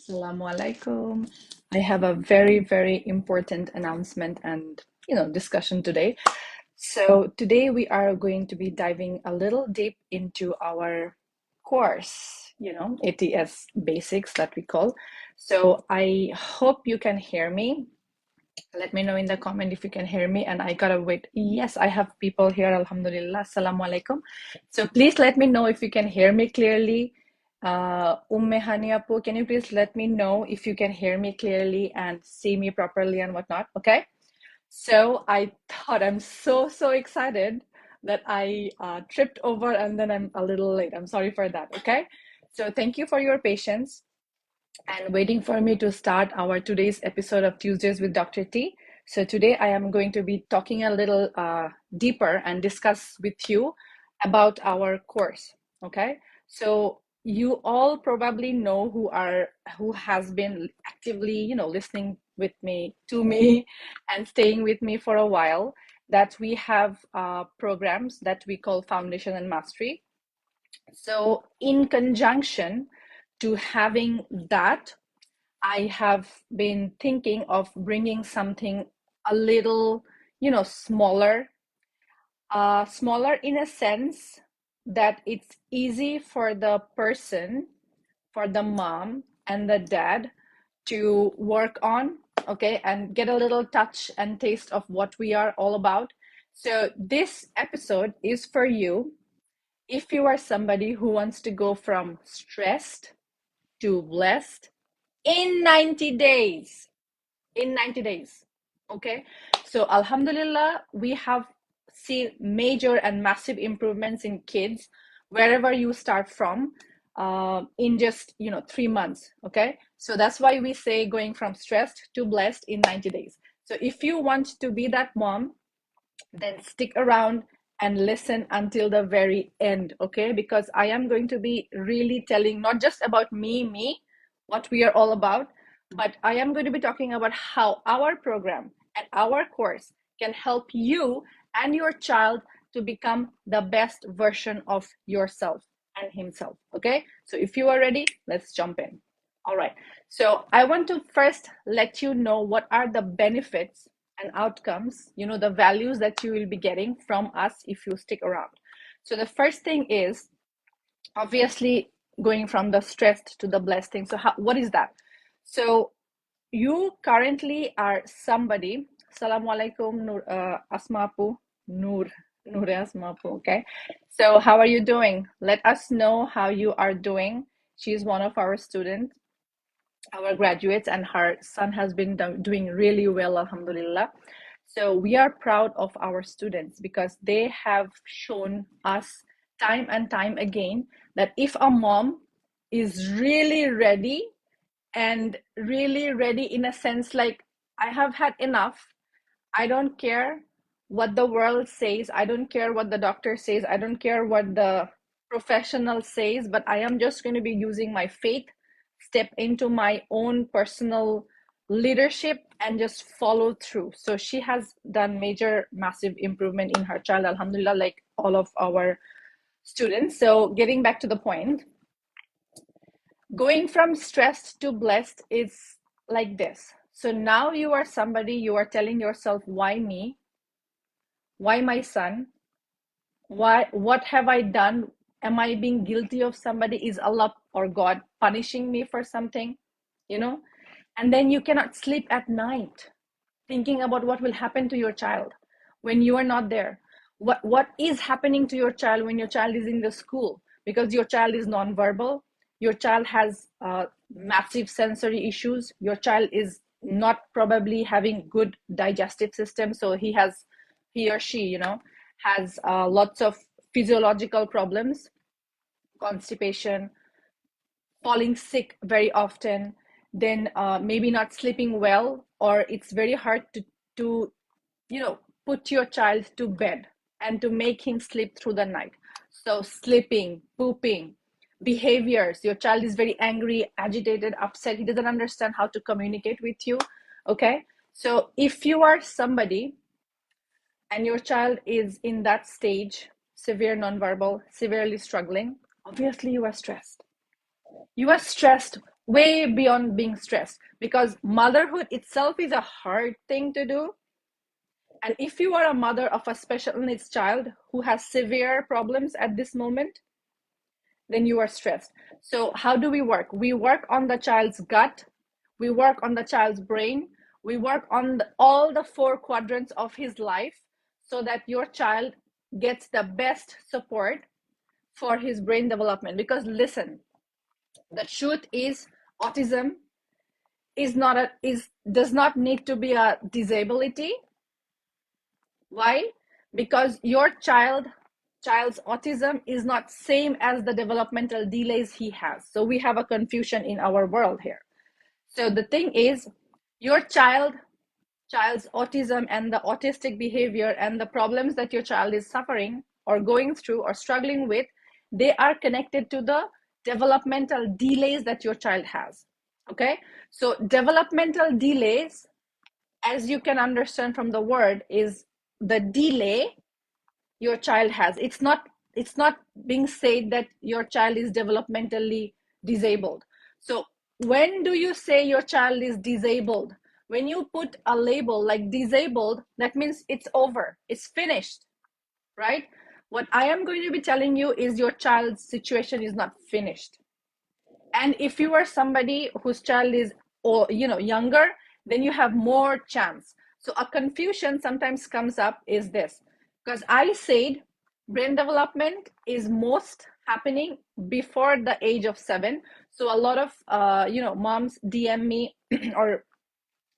Assalamu alaikum. I have a very, very important announcement and discussion today. So today we are going to be diving a little deep into our course, ATS Basics that we call. So I hope you can hear me. Let me know in the comment if you can hear me. And I gotta wait. Yes, I have people here. Alhamdulillah. Assalamu alaikum. So please let me know if you can hear me clearly. Haniapu, can you please let me know if you can hear me clearly and see me properly and whatnot? Okay. So I thought I'm so excited that I tripped over and then I'm a little late. I'm sorry for that. Okay. So thank you for your patience and waiting for me to start our today's episode of Tuesdays with Dr. T. So today I am going to be talking a little deeper and discuss with you about our course. Okay, so you all probably know who has been actively, listening with me to me and staying with me for a while, that we have programs that we call Foundation and Mastery. So in conjunction to having that, I have been thinking of bringing something a little, smaller, smaller in a sense that it's easy for the person, for the mom and the dad to work on, okay, and get a little touch and taste of what we are all about. So this episode is for you if you are somebody who wants to go from stressed to blessed in 90 days. In 90 days. Okay. So, Alhamdulillah, we have seen major and massive improvements in kids wherever you start from in just 3 months. Okay. So, that's why we say going from stressed to blessed in 90 days. So, if you want to be that mom, then stick around and listen until the very end, okay? Because I am going to be really telling not just about me, what we are all about, but I am going to be talking about how our program and our course can help you and your child to become the best version of yourself and himself, okay? So if you are ready, let's jump in. All right. So I want to first let you know what are the benefits and outcomes, the values that you will be getting from us if you stick around. So the first thing is obviously going from the stressed to the blessed thing. So what is that? So you currently are somebody, Assalamu alaikum, Asmapu, Nur, Asmapu, okay? So how are you doing? Let us know how you are doing. She's one of our students, our graduates, and her son has been doing really well, alhamdulillah. So we are proud of our students because they have shown us time and time again that if a mom is really ready, and really ready in a sense like, I have had enough, I don't care what the world says, I don't care what the doctor says, I don't care what the professional says, but I am just going to be using my faith, step into my own personal leadership and just follow through. So she has done major massive improvement in her child, alhamdulillah, like all of our students. So getting back to the point, going from stressed to blessed is like this. So now you are somebody, you are telling yourself, why me? Why my son? Why, what have I done? Am I being guilty of somebody? Is Allah or God punishing me for something? And then you cannot sleep at night thinking about what will happen to your child when you are not there. What is happening to your child when your child is in the school? Because your child is nonverbal, your child has massive sensory issues, your child is not probably having good digestive system, so he or she has lots of physiological problems, constipation, falling sick very often, then maybe not sleeping well, or it's very hard to put your child to bed and to make him sleep through the night. So sleeping, pooping, behaviors, your child is very angry, agitated, upset, he doesn't understand how to communicate with you. Okay, so if you are somebody and your child is in that stage, severe nonverbal, severely struggling, obviously you are stressed. way beyond being stressed, because motherhood itself is a hard thing to do. And if you are a mother of a special needs child who has severe problems at this moment, then you are stressed. So how do we work? We work on the child's gut, we work on the child's brain, we work on all the four quadrants of his life, so that your child gets the best support for his brain development. Because listen, the truth is, autism does not need to be a disability. Why? Because your child's autism is not same as the developmental delays he has. So we have a confusion in our world here. So the thing is, your child's autism and the autistic behavior and the problems that your child is suffering or going through or struggling with, they are connected to the developmental delays that your child has. Okay? So developmental delays, as you can understand from the word, is the delay your child has. It's not being said that your child is developmentally disabled. So when do you say your child is disabled? When you put a label like disabled, that means it's over, it's finished, right? What I am going to be telling you is your child's situation is not finished. And if you are somebody whose child is, or younger, then you have more chance. So a confusion sometimes comes up is this, because I said brain development is most happening before the age of 7. So a lot of moms DM me or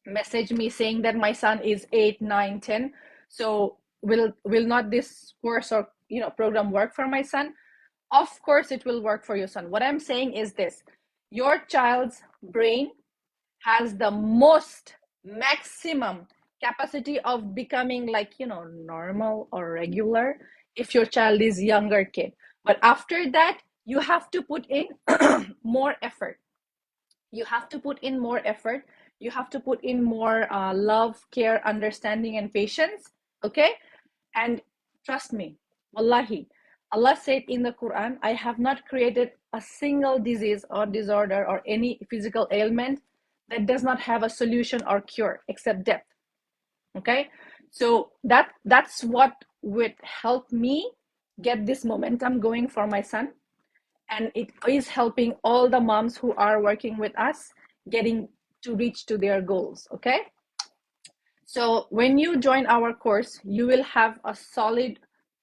message me saying that my son is 8, 9, 10. So will not this course or program work for my son? Of course it will work for your son. What I'm saying is this: your child's brain has the most maximum capacity of becoming like normal or regular if your child is younger kid. But after that, you have to put in more effort. You have to put in more effort. You have to put in more love, care, understanding, and patience. Okay? And trust me, wallahi, Allah said in the Quran, I have not created a single disease or disorder or any physical ailment that does not have a solution or cure except death. Okay? So that's what would help me get this momentum going for my son. And it is helping all the moms who are working with us getting to reach to their goals. Okay? So when you join our course, you will have a solid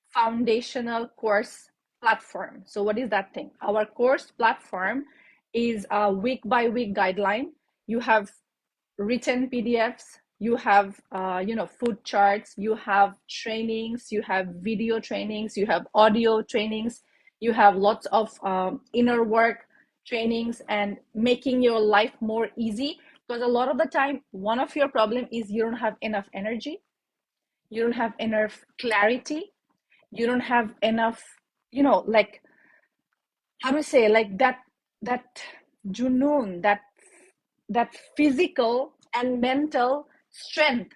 foundational course platform. So what is that thing? Our course platform is a week by week guideline. You have written PDFs, you have food charts, you have trainings, you have video trainings, you have audio trainings, you have lots of inner work trainings, and making your life more easy. Because a lot of the time, one of your problem is you don't have enough energy, you don't have enough clarity, you don't have enough, like, how to say, like that junoon, that physical and mental strength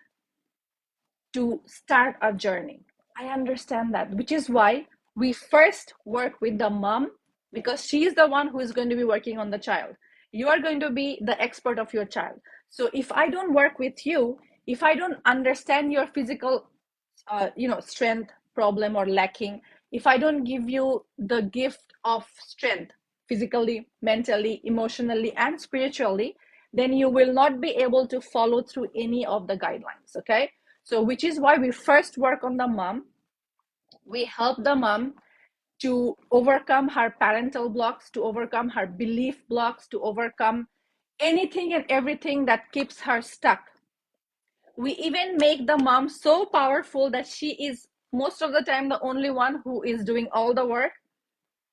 to start a journey. I understand that, which is why we first work with the mom, because she is the one who is going to be working on the child. You are going to be the expert of your child. So if I don't work with you, if I don't understand your physical strength problem or lacking, if I don't give you the gift of strength physically, mentally, emotionally, and spiritually, then you will not be able to follow through any of the guidelines. Okay? So which is why we first work on the mom. We help the mom to overcome her parental blocks, to overcome her belief blocks, to overcome anything and everything that keeps her stuck. We even make the mom so powerful that she is most of the time the only one who is doing all the work,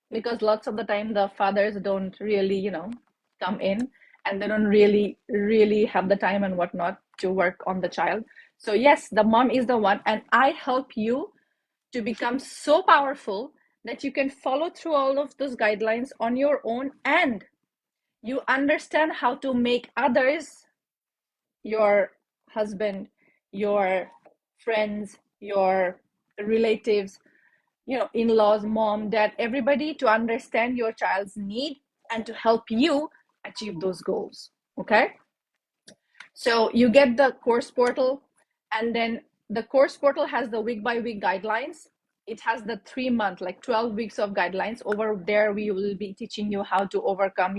because lots of the time the fathers don't really come in, and they don't really have the time and whatnot to work on the child. So yes, the mom is the one, and I help you to become so powerful that you can follow through all of those guidelines on your own, and you understand how to make others, your husband, your friends, your relatives, in-laws, mom, dad, everybody, to understand your child's need and to help you achieve those goals. Okay, so you get the course portal, and then the course portal has the week by week guidelines. It has the 3 month, like 12 weeks of guidelines. Over there, we will be teaching you how to overcome,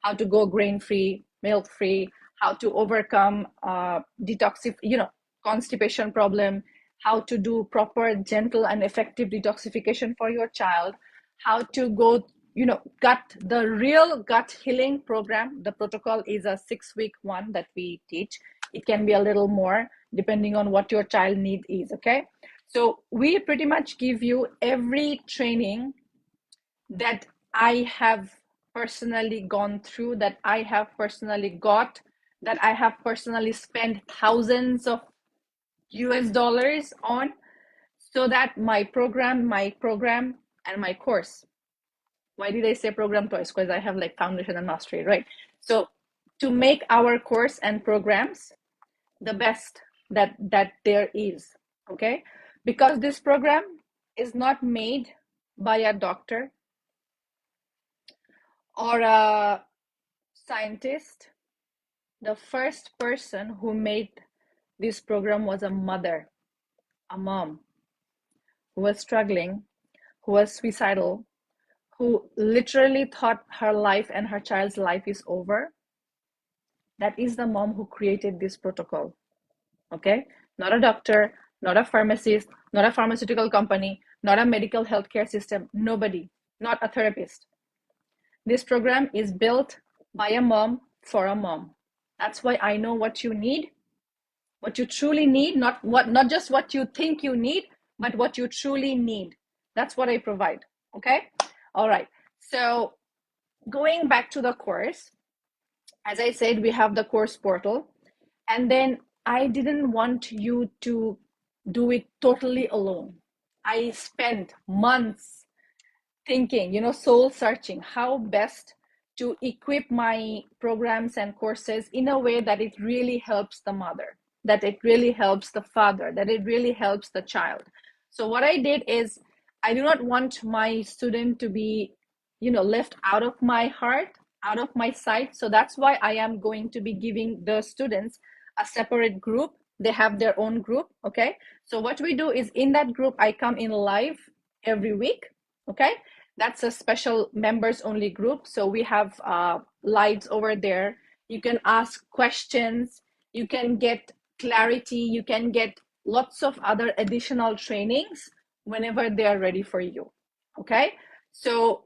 how to go grain free, milk free, how to overcome constipation problem, how to do proper, gentle, and effective detoxification for your child, how to go, the real gut healing program. The protocol is a 6 week one that we teach. It can be a little more depending on what your child need is. Okay, so we pretty much give you every training that I have personally gone through, that I have personally got, that I have personally spent thousands of US dollars on, so that my program, and my course. Why did I say program twice? Because I have like foundation and mastery, right? So to make our course and programs the best that there is. Okay, because this program is not made by a doctor or a scientist. The first person who made this program was a mother, a mom, who was struggling, who was suicidal, who literally thought her life and her child's life is over. That is the mom who created this protocol. Okay, not a doctor, not a pharmacist, not a pharmaceutical company, not a medical healthcare system, nobody, not a therapist. This program is built by a mom for a mom. That's why I know what you need, what you truly need, not just what you think you need, but what you truly need. That's what I provide. Okay, all right. So going back to the course, as I said, we have the course portal, and then I didn't want you to do it totally alone. I spent months thinking, soul searching, how best to equip my programs and courses in a way that it really helps the mother, that it really helps the father, that it really helps the child. So what I did is, I do not want my student to be, left out of my heart, out of my sight. So that's why I am going to be giving the students a separate group. They have their own group. Okay, so what we do is, in that group, I come in live every week. Okay, that's a special members only group. So we have lights over there. You can ask questions, you can get clarity, you can get lots of other additional trainings whenever they are ready for you. Okay, so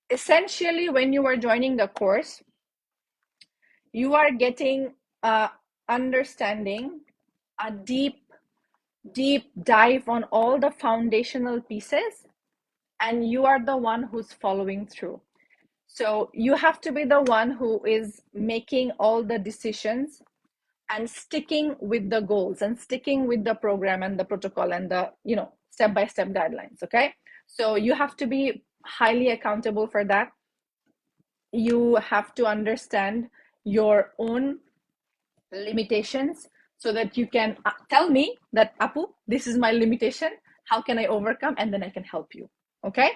essentially, when you are joining the course, you are getting understanding, a deep dive on all the foundational pieces, and you are the one who's following through. So you have to be the one who is making all the decisions and sticking with the goals and sticking with the program and the protocol and the step-by-step guidelines. Okay, so you have to be highly accountable for that. You have to understand your own limitations, so that you can tell me that, Apu, this is my limitation, how can I overcome, and then I can help you. Okay,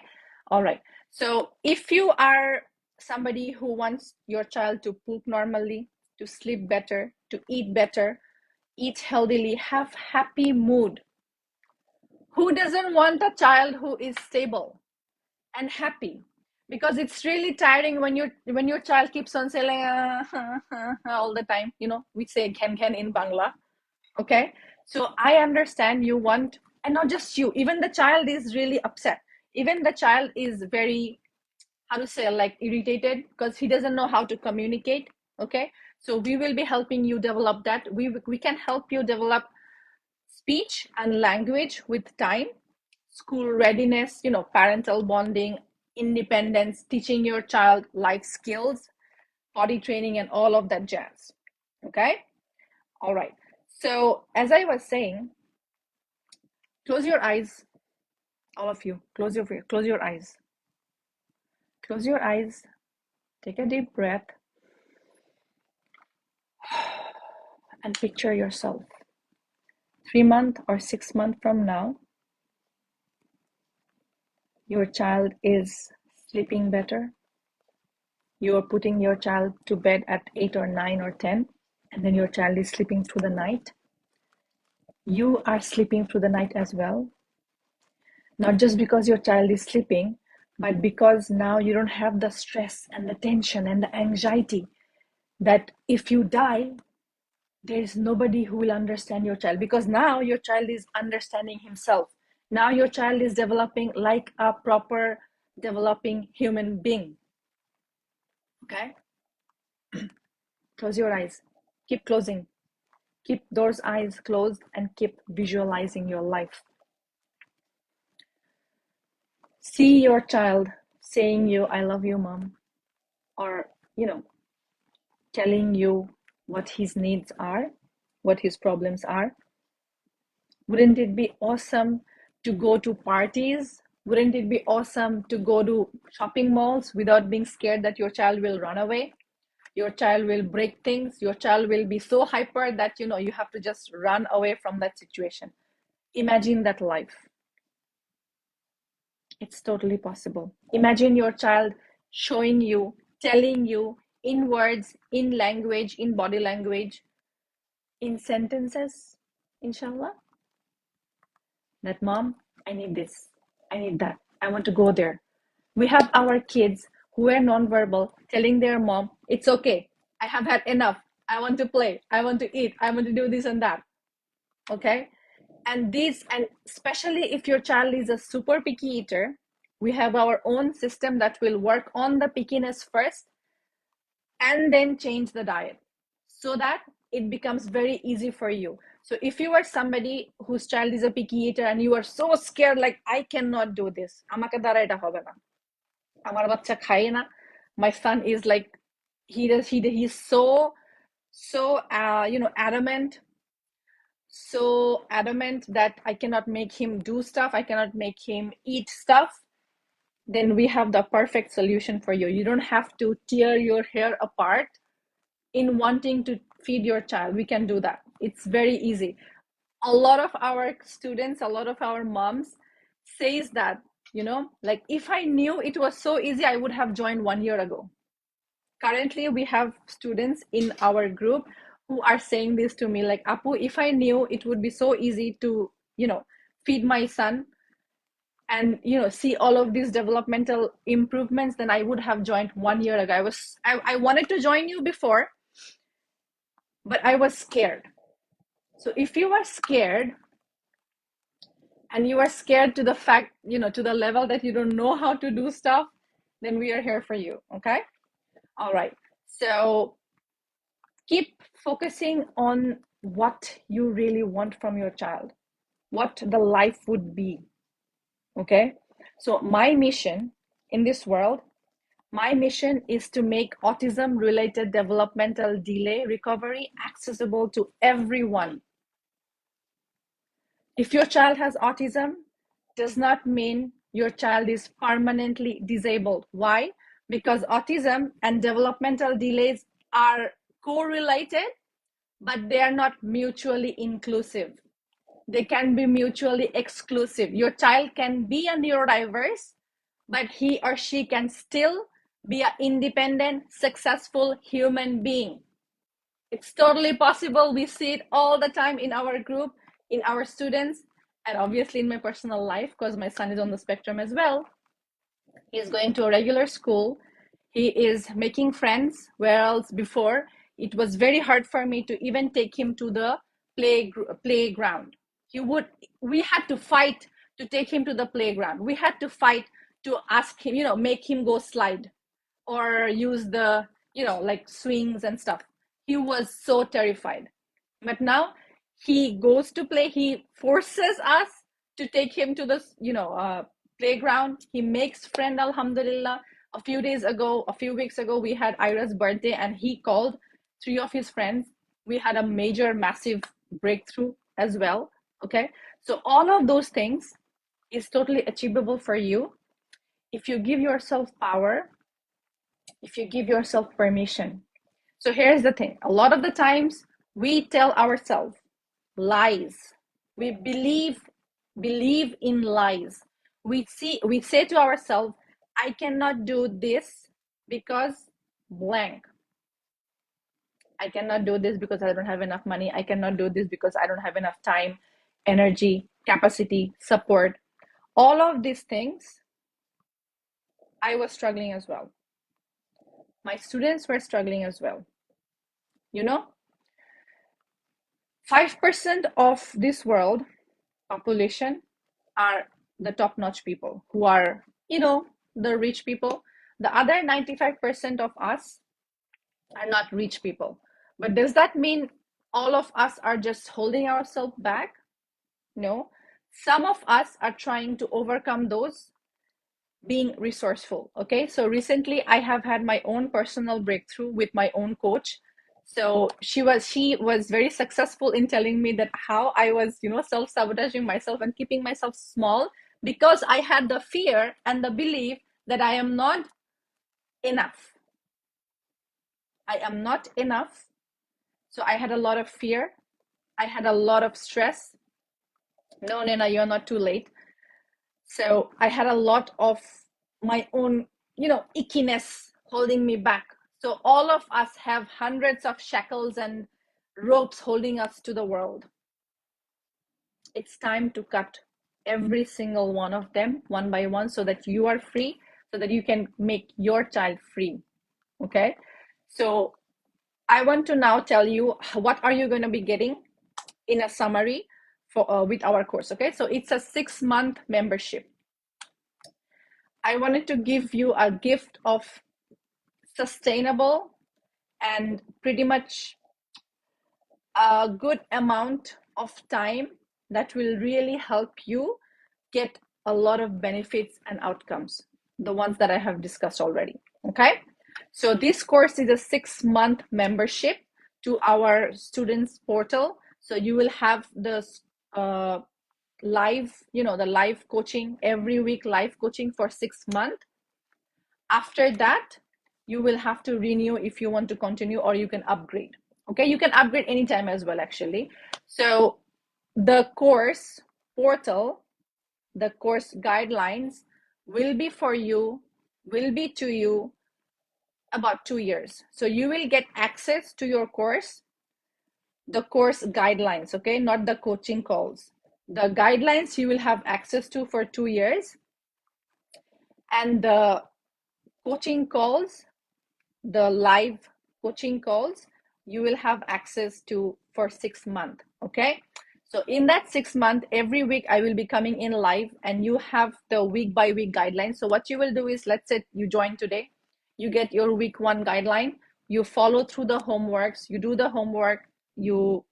all right. So if you are somebody who wants your child to poop normally, to sleep better, to eat better, eat healthily, have happy mood, who doesn't want a child who is stable and happy? Because it's really tiring when your child keeps on saying all the time. We say "khen in Bangla." Okay, so I understand you want, and not just you, even the child is really upset. Even the child is very, how to say, like, irritated, because he doesn't know how to communicate. Okay, so we will be helping you develop that. We can help you develop speech and language with time, school readiness, parental bonding, independence, teaching your child life skills, potty training, and all of that jazz. Okay, all right. So as I was saying, close your eyes, all of you. Close your eyes. Close your eyes. Take a deep breath and picture yourself 3 months or 6 months from now. Your child is sleeping better. You are putting your child to bed at 8 or 9 or 10, and then your child is sleeping through the night. You are sleeping through the night as well. Not just because your child is sleeping, but because now you don't have the stress and the tension and the anxiety that if you die, there is nobody who will understand your child, because now your child is understanding himself. Now your child is developing like a proper developing human being. Okay? Close your eyes. Keep closing. Keep those eyes closed and keep visualizing your life. See your child saying you, I love you, mom, or, telling you what his needs are, what his problems are. Wouldn't it be awesome to go to parties? Wouldn't it be awesome to go to shopping malls without being scared that your child will run away? Your child will break things. Your child will be so hyper that you have to just run away from that situation. Imagine that life. It's totally possible. Imagine your child showing you, telling you in words, in language, in body language, in sentences, inshallah, that mom, I need this, I need that, I want to go there. We have our kids who are nonverbal telling their mom, it's okay, I have had enough, I want to play, I want to eat, I want to do this and that. Okay? And especially if your child is a super picky eater, we have our own system that will work on the pickiness first and then change the diet so that it becomes very easy for you. So if you are somebody whose child is a picky eater and you are so scared, like, I cannot do this, আমাকে দ্বারা এটা হবে না, আমার বাচ্চা খায় না, my son is like, he's so adamant that I cannot make him do stuff, I cannot make him eat stuff, then we have the perfect solution for you. You don't have to tear your hair apart in wanting to feed your child. We can do that. It's very easy. A lot of our students, a lot of our moms says that, like, if I knew it was so easy, I would have joined 1 year ago. Currently, we have students in our group who are saying this to me, like, Apu, if I knew it would be so easy to, feed my son and see all of these developmental improvements, then I would have joined 1 year ago. I wanted to join you before, but I was scared. So if you are scared, and you are scared to the fact, to the level that you don't know how to do stuff, then we are here for you. Okay? All right. So keep focusing on what you really want from your child, what the life would be. Okay? So my mission in this world, my mission is to make autism-related developmental delay recovery accessible to everyone. If your child has autism, does not mean your child is permanently disabled. Why? Because autism and developmental delays are correlated, but they are not mutually inclusive. They can be mutually exclusive. Your child can be a neurodiverse, but he or she can still be an independent, successful human being. It's totally possible. We see it all the time in our group, in our students, and obviously in my personal life, because my son is on the spectrum as well. He's going to a regular school. He is making friends, whereas before it was very hard for me to even take him to the playground. We had to fight to take him to the playground. We had to fight to ask him, make him go slide or use the, like swings and stuff. He was so terrified. But now he goes to play. He forces us to take him to the, playground. He makes friend, alhamdulillah. A few weeks ago, we had Ira's birthday and he called 3 of his friends. We had a major, massive breakthrough as well. Okay. So all of those things is totally achievable for you if you give yourself power, if you give yourself permission. So here's the thing. A lot of the times we tell ourselves lies. We believe in lies. We say to ourselves, I cannot do this because blank. I cannot do this because I don't have enough money. I cannot do this because I don't have enough time, energy, capacity, support. All of these things, I was struggling as well. My students were struggling as well. You know, 5% of this world population are the top-notch people who are, the rich people. The other 95% of us are not rich people. But does that mean all of us are just holding ourselves back? No. Some of us are trying to overcome those, being resourceful. Okay. So recently I have had my own personal breakthrough with my own coach. So she was very successful in telling me that how I was, self-sabotaging myself and keeping myself small because I had the fear and the belief that I am not enough. I am not enough. So I had a lot of fear. I had a lot of stress. No, Nina, you're not too late. So I had a lot of my own, ickiness holding me back. So all of us have hundreds of shackles and ropes holding us to the world. It's time to cut every single one of them one by one so that you are free, so that you can make your child free. Okay. So I want to now tell you what are you going to be getting in a summary for with our course. Okay. So it's a 6-month membership. I wanted to give you a gift of sustainable and pretty much a good amount of time that will really help you get a lot of benefits and outcomes, the ones that I have discussed already. Okay. So this course is a 6-month membership to our students portal. So you will have the live, the live coaching every week, live coaching for 6 months. After that, you will have to renew if you want to continue, or you can upgrade. Okay, you can upgrade anytime as well, actually. So the course portal, the course guidelines will be for you, will be to you about 2 years. So you will get access to your course, the course guidelines, okay, not the coaching calls. The guidelines you will have access to for 2 years, and the coaching calls, the live coaching calls, you will have access to for 6 months. Okay. So in that 6 month, every week I will be coming in live and you have the week by week guidelines. So what you will do is, let's say you join today, you get your week 1 guideline, you follow through the homeworks, you do the homework, you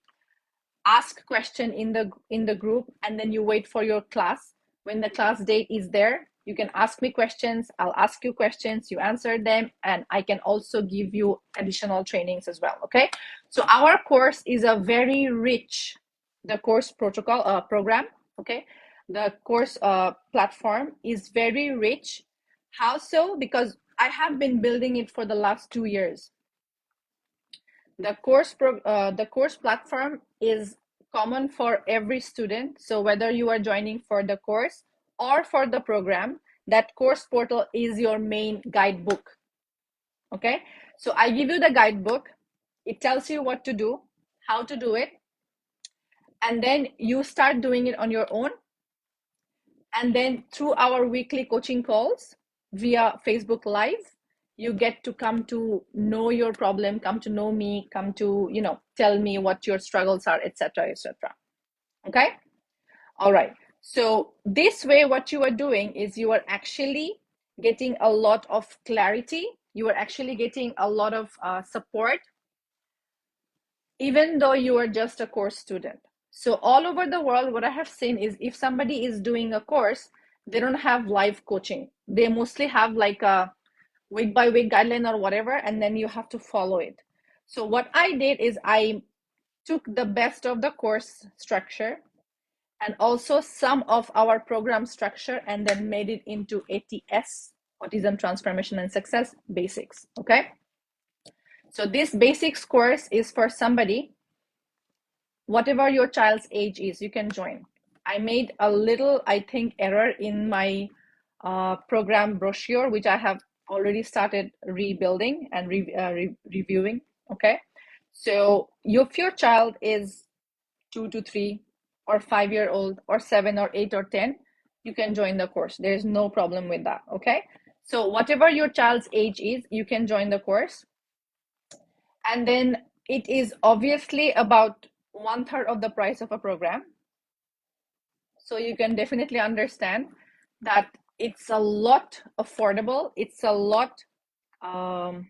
ask question in the group, and then you wait for your class. When the class date is there, you can ask me questions, I'll ask you questions, you answer them, and I can also give you additional trainings as well. Okay. So our course is a very rich, the course protocol program. Okay. The course platform is very rich. How so? Because I have been building it for the last 2 years. The course platform is common for every student. So whether you are joining for the course or for the program, that course portal is your main guidebook. Okay. So I give you the guidebook. It tells you what to do, how to do it, and then you start doing it on your own. And then through our weekly coaching calls via Facebook Live, you get to come to know your problem, come to know me, come to, tell me what your struggles are, etc., etc. Okay. All right. So this way, what you are doing is you are actually getting a lot of clarity. You are actually getting a lot of support, even though you are just a course student. So all over the world, what I have seen is if somebody is doing a course, they don't have live coaching. They mostly have like a week by week guideline or whatever, and then you have to follow it. So what I did is I took the best of the course structure and also some of our program structure and then made it into ATS, Autism Transformation and Success Basics. Okay. So this basics course is for somebody, whatever your child's age is, you can join. I made a little, I think, error in my program brochure, which I have already started rebuilding and reviewing. Okay, so if your child is 2 to 3 or 5 year old or 7 or 8 or 10, you can join the course. There's no problem with that. Okay, so whatever your child's age is, you can join the course. And then it is obviously about 1/3 of the price of a program. So you can definitely understand that it's a lot affordable. It's a lot, how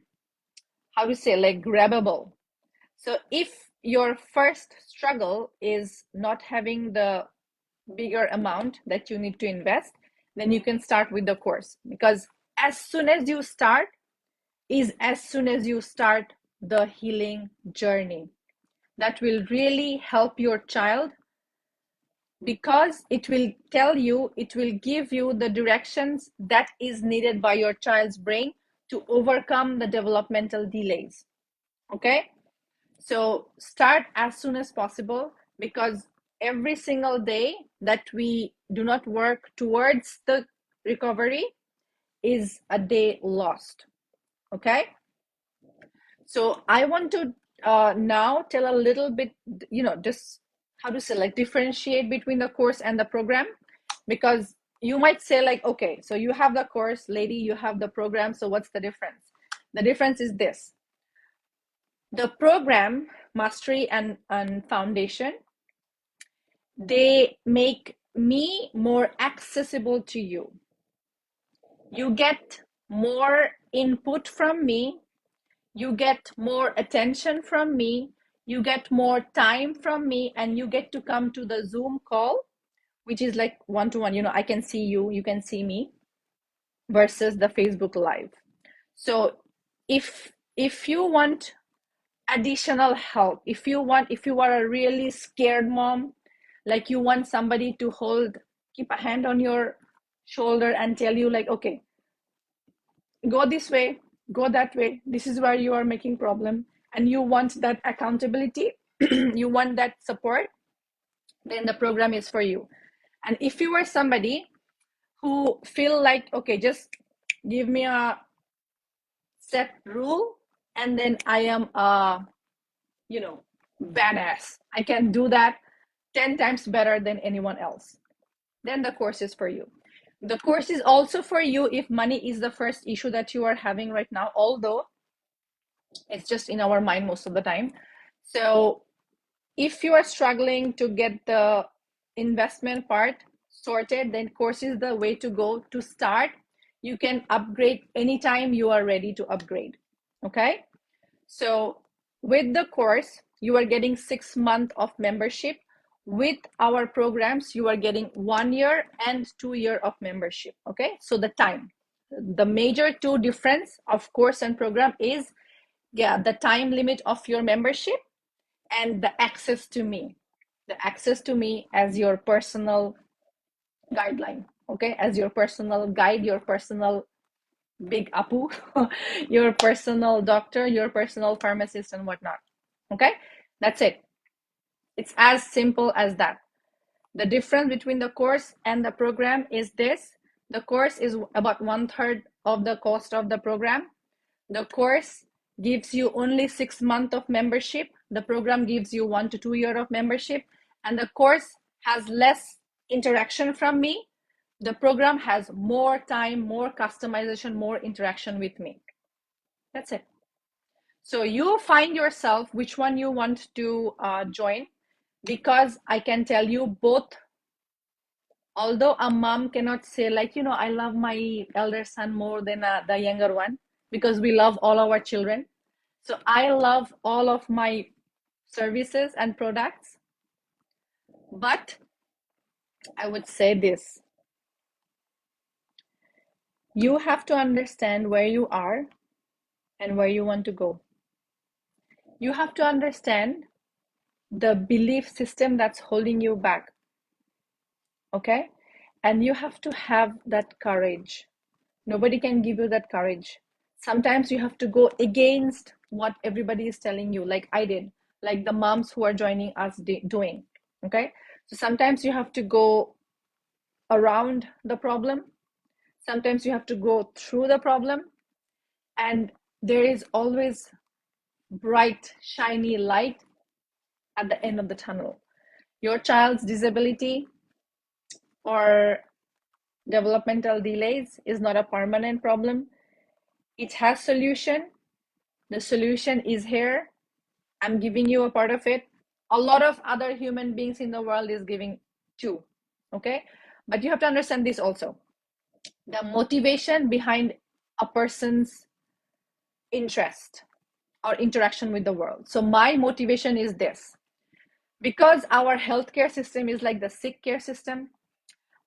to say, like grabbable. So if your first struggle is not having the bigger amount that you need to invest, then you can start with the course, because as soon as you start is as soon as you start the healing journey. That will really help your child, because it will tell you, it will give you the directions that is needed by your child's brain to overcome the developmental delays. Okay, so start as soon as possible, because every single day that we do not work towards the recovery is a day lost. Okay, so I want to now tell a little bit, just how to say, like differentiate between the course and the program, because you might say like, okay, so you have the course, lady, you have the program, so what's the difference? The difference is this: the program, mastery and foundation, they make me more accessible to you. You get more input from me, you get more attention from me, you get more time from me, and you get to come to the Zoom call, which is like one-to-one. I can see you, you can see me, versus the Facebook Live. So if you want additional help, if you are a really scared mom, like you want somebody to keep a hand on your shoulder and tell you like, okay, go this way, go that way, this is where you are making problem, and you want that accountability, you want that support, then the program is for you. And if you are somebody who feel like, okay, just give me a set rule and then I am a badass, I can do that 10 times better than anyone else, then the course is for you. The course is also for you if money is the first issue that you are having right now, although it's just in our mind most of the time. So if you are struggling to get the investment part sorted, then course is the way to go to start. You can upgrade anytime you are ready to upgrade. Okay, so with the course you are getting 6 months of membership. With our programs you are getting 1 year and 2 year of membership. Okay, so the major two difference of course and program is, the time limit of your membership and the access to me, as your personal guideline. Okay, as your personal guide, your personal big apu, your personal doctor, your personal pharmacist and whatnot. Okay, that's it. It's as simple as that. The difference between the course and the program is this: the course is about 1/3 of the cost of the program. The course gives you only 6 months of membership. The program gives you 1 to 2 years of membership. And the course has less interaction from me. The program has more time, more customization, more interaction with me. That's it. So you find yourself which one you want to join, because I can tell you both. Although a mom cannot say like, I love my elder son more than the younger one, because we love all our children. So I love all of my services and products. But I would say this: you have to understand where you are and where you want to go. You have to understand the belief system that's holding you back. Okay? And you have to have that courage. Nobody can give you that courage. Sometimes you have to go against what everybody is telling you, like I did, like the moms who are joining us doing. Okay? So sometimes you have to go around the problem. Sometimes you have to go through the problem. And there is always bright, shiny light at the end of the tunnel. Your child's disability or developmental delays is not a permanent problem. It has solution. The solution is here. I'm giving you a part of it. A lot of other human beings in the world is giving too. Okay? But you have to understand this also. The motivation behind a person's interest or interaction with the world. So my motivation is this. Because our healthcare system is like the sick care system,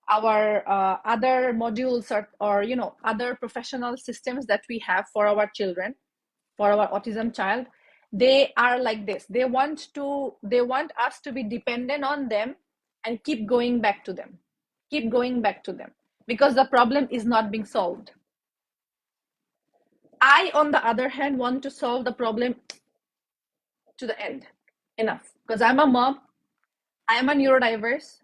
our other modules or other professional systems that we have for our children, for our autism child, they are like this. They want us to be dependent on them and keep going back to them, because the problem is not being solved. I, on the other hand, want to solve the problem to the end. Enough. Because I'm a mom, I am a neurodiverse.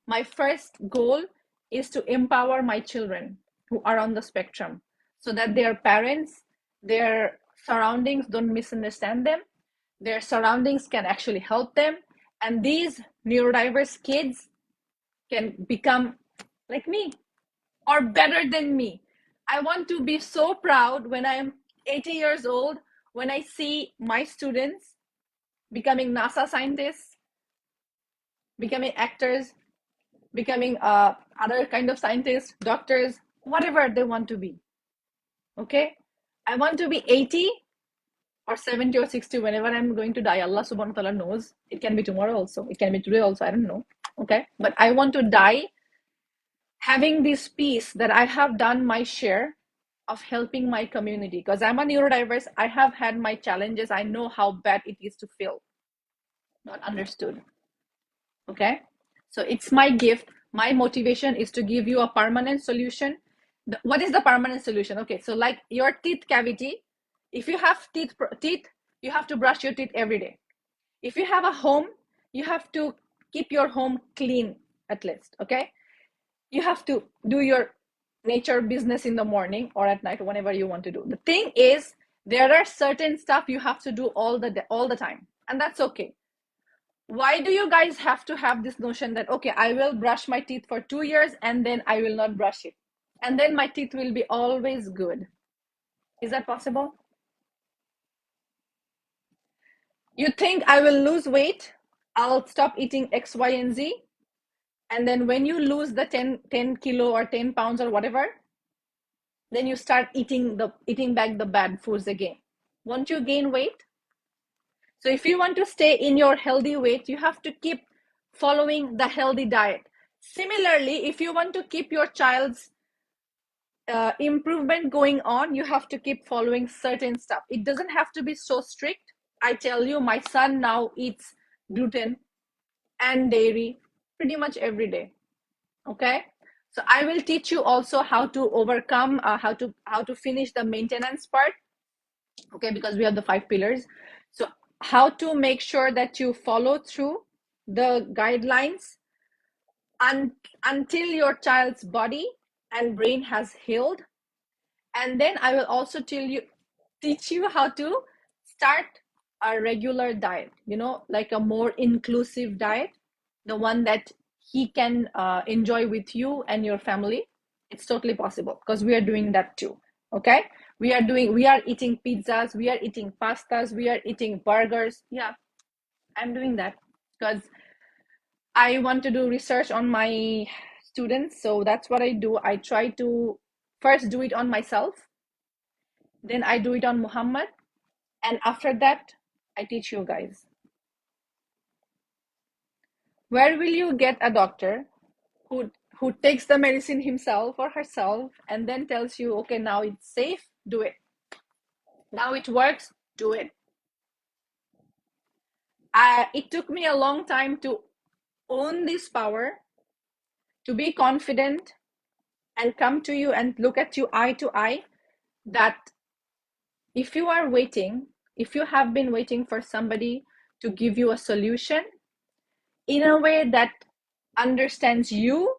My first goal is to empower my children who are on the spectrum so that their parents, their surroundings don't misunderstand them. Their surroundings can actually help them. And these neurodiverse kids can become like me or better than me. I want to be so proud when I am 80 years old, when I see my students becoming NASA scientists, becoming actors, becoming other kind of scientists, doctors, whatever they want to be. Okay? I want to be 80 or 70 or 60 whenever I'm going to die. Allah subhanahu wa ta'ala knows. It can be tomorrow also. It can be today also. I don't know. Okay? But I want to die having this peace that I have done my share of helping my community. Because I'm a neurodiverse. I have had my challenges. I know how bad it is to feel not understood. Okay? So it's my gift. My motivation is to give you a permanent solution. What is the permanent solution? Okay, so like your teeth cavity, if you have teeth, you have to brush your teeth every day. If you have a home, you have to keep your home clean at least. Okay, you have to do your nature business in the morning or at night, whenever you want to do. The thing is, there are certain stuff you have to do all the time, and that's okay. Why do you guys have to have this notion that, okay, I will brush my teeth for 2 years and then I will not brush it, and then my teeth will be always good? Is that possible? You think I will lose weight, I'll stop eating X, Y, and Z, and then when you lose the 10 kilo or 10 pounds or whatever, then you start eating back the bad foods again. Won't you gain weight? So if you want to stay in your healthy weight, you have to keep following the healthy diet. Similarly, if you want to keep your child's improvement going on, you have to keep following certain stuff. It doesn't have to be so strict. I tell you, my son now eats gluten and dairy pretty much every day. Okay, so I will teach you also how to overcome, how to finish the maintenance part. Okay, because we have the 5 pillars. So how to make sure that you follow through the guidelines until your child's body and brain has healed. And then I will also teach you how to start a regular diet, like a more inclusive diet, the one that he can enjoy with you and your family. It's totally possible because we are doing that too. Okay, we are eating pizzas, we are eating pastas, we are eating burgers. Yeah, I'm doing that because I want to do research on my students. So that's what I do. I try to first do it on myself, then I do it on Muhammad, and after that I teach you guys. Where will you get a doctor who takes the medicine himself or herself and then tells you, okay, now it's safe, do it. Now it works, do it. It took me a long time to own this power, to be confident and come to you and look at you eye to eye, that if you are waiting, if you have been waiting for somebody to give you a solution in a way that understands you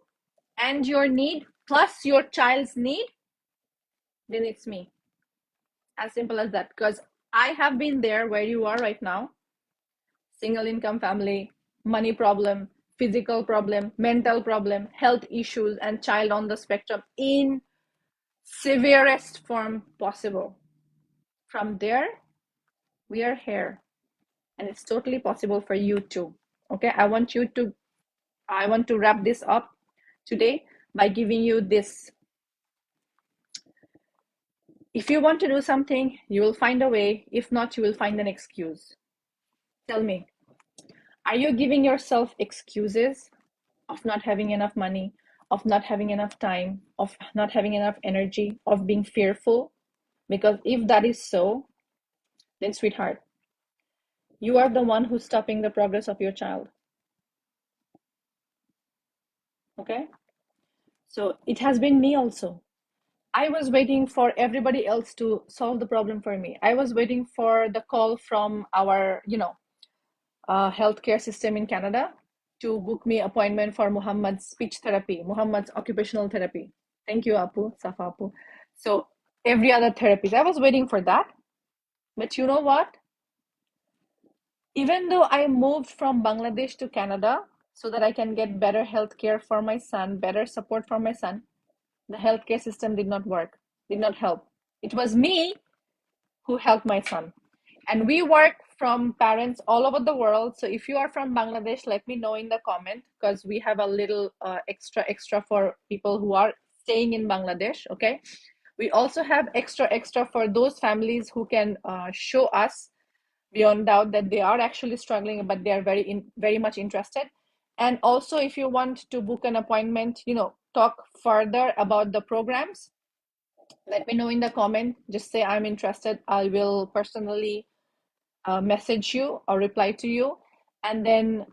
and your need plus your child's need, then it's me. As simple as that. Because I have been there where you are right now. Single income family, money problem, physical problem, mental problem, health issues, and child on the spectrum in severest form possible. From there, we are here, and it's totally possible for you too. Okay, I want to wrap this up today by giving you this. If you want to do something, you will find a way. If not, you will find an excuse. Tell me, are you giving yourself excuses of not having enough money, of not having enough time, of not having enough energy, of being fearful? Because if that is so, then sweetheart, you are the one who's stopping the progress of your child. Okay? So it has been me also. I was waiting for everybody else to solve the problem for me. I was waiting for the call from our, healthcare system in Canada to book me appointment for Muhammad's speech therapy, Muhammad's occupational therapy. Thank you, Apu, Safa Apu. So every other therapist, I was waiting for that. But you know what? Even though I moved from Bangladesh to Canada so that I can get better healthcare for my son, better support for my son, the healthcare system did not work, did not help. It was me who helped my son. And we work from parents all over the world. So if you are from Bangladesh, let me know in the comment, because we have a little extra for people who are staying in Bangladesh. Okay. We also have extra for those families who can show us beyond doubt that they are actually struggling, but they are very much interested. And also, if you want to book an appointment, talk further about the programs, let me know in the comment. Just say I'm interested. I will personally message you or reply to you, and then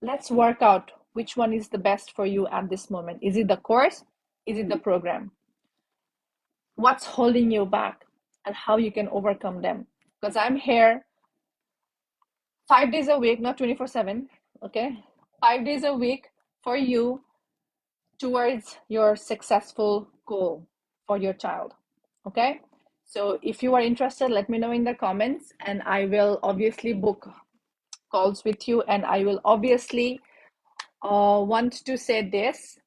let's work out which one is the best for you at this moment. Is it the course? Is it the program? What's holding you back, and how you can overcome them? Because I'm here 5 days a week, not 24/7. Okay, 5 days a week for you towards your successful goal for your child. Okay, so if you are interested, let me know in the comments, and I will obviously book calls with you. And I will obviously want to say this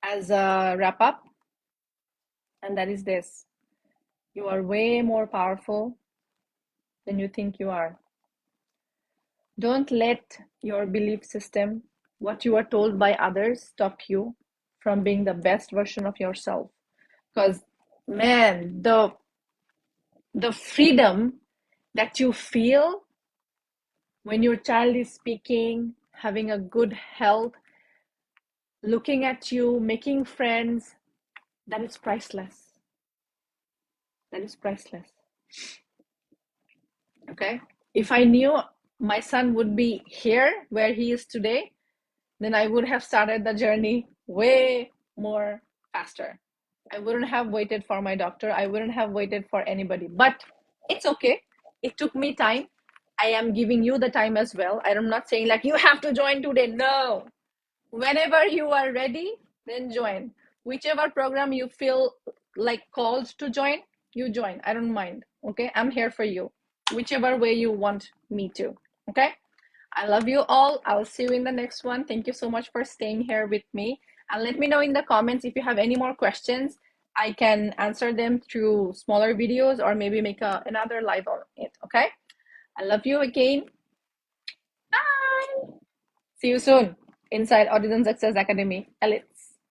as a wrap up, and that is this: you are way more powerful than you think you are. Don't let your belief system, what you are told by others, stop you from being the best version of yourself. Because, man, the freedom that you feel when your child is speaking, having a good health, looking at you, making friends, that is priceless. That is priceless. Okay? If I knew my son would be here where he is today, then I would have started the journey way more faster. I wouldn't have waited for my doctor. I wouldn't have waited for anybody. But it's okay. It took me time. I am giving you the time as well. I'm not saying like you have to join today. No. Whenever you are ready, then join. Whichever program you feel like called to join, you join. I don't mind. Okay? I'm here for you. Whichever way you want me to. Okay? I love you all. I'll see you in the next one. Thank you so much for staying here with me. And let me know in the comments if you have any more questions. I can answer them through smaller videos or maybe make another live on it. Okay? I love you again. Bye. See you soon inside Autism Success Academy. Elite.